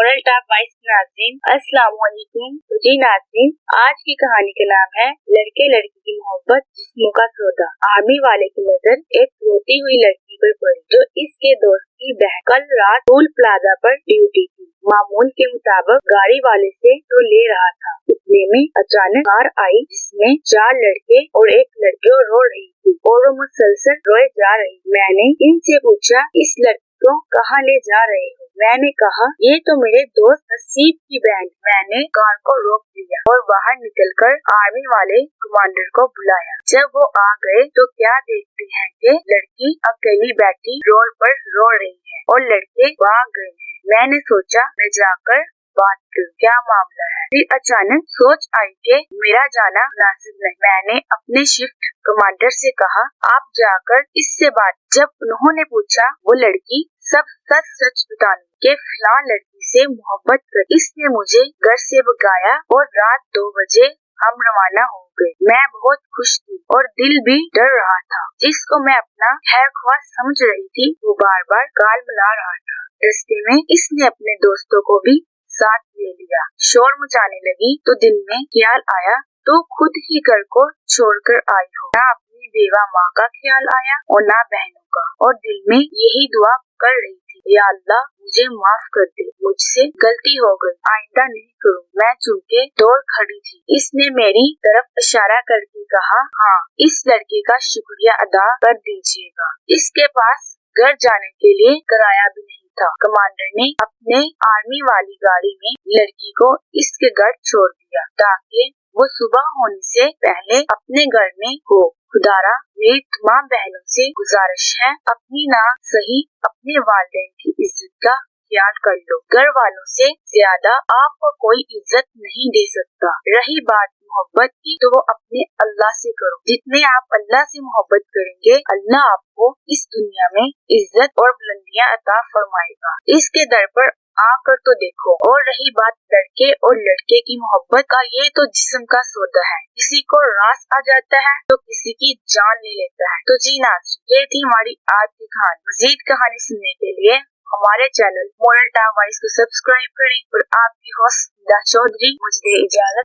Moral top vice नाज़रीन, अस्सलाम वालेकुम। तो जी नाज़रीन, आज की कहानी का नाम है लड़के लड़की की मोहब्बत जिस्मों का सौदा। आर्मी वाले की नजर एक रोती हुई लड़की पर पड़ी जो इसके दोस्त की बहन। कल रात टोल प्लाजा पर ड्यूटी थी। मामूल के मुताबिक गाड़ी वाले से तो ले रहा था, इतने में अचानक कार आई जिसमें 4 लड़के और एक लड़की रो रही थी और वो मुसलसल रोए जा रही। मैंने इनसे पूछा, इस लड़की को कहाँ ले जा रहे हो? मैंने कहा, ये तो मेरे दोस्त हसीब की बहन। मैंने कार को रोक दिया और बाहर निकलकर आर्मी वाले कमांडर को बुलाया। जब वो आ गए तो क्या देखते हैं कि लड़की अकेली बैठी रोड पर रो रही है और लड़के भाग गए हैं। मैंने सोचा मैं जाकर बात करूं, क्या मामला है। फिर अचानक सोच आई कि मेरा जाना मुनासिब नहीं। मैंने अपने शिफ्ट कमांडर से कहा, आप जाकर इससे बात। जब उन्होंने पूछा, वो लड़की सब सच बताने के फलां लड़की से मोहब्बत कर इसने मुझे घर से भगाया और रात 2 बजे हम रवाना हो गए। मैं बहुत खुश थी और दिल भी डर रहा था। जिसको मैं अपना खैर ख्वाह समझ रही थी वो बार बार गाल मिला रहा था। रास्ते में इसने अपने दोस्तों को भी साथ ले लिया। शोर मचाने लगी तो दिल में ख्याल आया, तो खुद ही घर को छोड़कर आई हो। ना अपनी बेवा माँ का ख्याल आया और ना बहनों का, और दिल में यही दुआ कर रही थी, या अल्लाह मुझे माफ कर दे, मुझसे गलती हो गई, आइंदा नहीं करूँ। मैं चूंकि दौड़ खड़ी थी। इसने मेरी तरफ इशारा करके कहा, हाँ इस लड़के का शुक्रिया अदा कर दीजिएगा। इसके पास घर जाने के लिए किराया भी नहीं था। कमांडर ने अपने आर्मी वाली गाड़ी में लड़की को इसके घर छोड़ दिया ताकि वो सुबह होने से पहले अपने घर में हो। खुदारा मेरी तमाम बहनों से गुजारिश है, अपनी ना सही अपने वालिदैन की इज्जत का ख्याल कर लो। घर वालों से ज्यादा आपको कोई इज्जत नहीं दे सकता। रही बात मोहब्बत की तो वो अपने अल्लाह से करो। जितने आप अल्लाह से मोहब्बत करेंगे अल्लाह आपको इस दुनिया में इज्जत और बुलंदियां अता फरमाएगा। इसके दर पर आकर तो देखो। और रही बात लड़के और लड़के की मोहब्बत का, ये तो जिस्म का सौदा है। किसी को रास आ जाता है तो किसी की जान ले लेता है। तो जी नाज़रीन, ये थी हमारी आज की कहानी। मजीद कहानी सुनने के लिए हमारे चैनल मॉरल टॉप वाइस को सब्सक्राइब करें और आपकी होस्ट चौधरी मुझे इजाजत।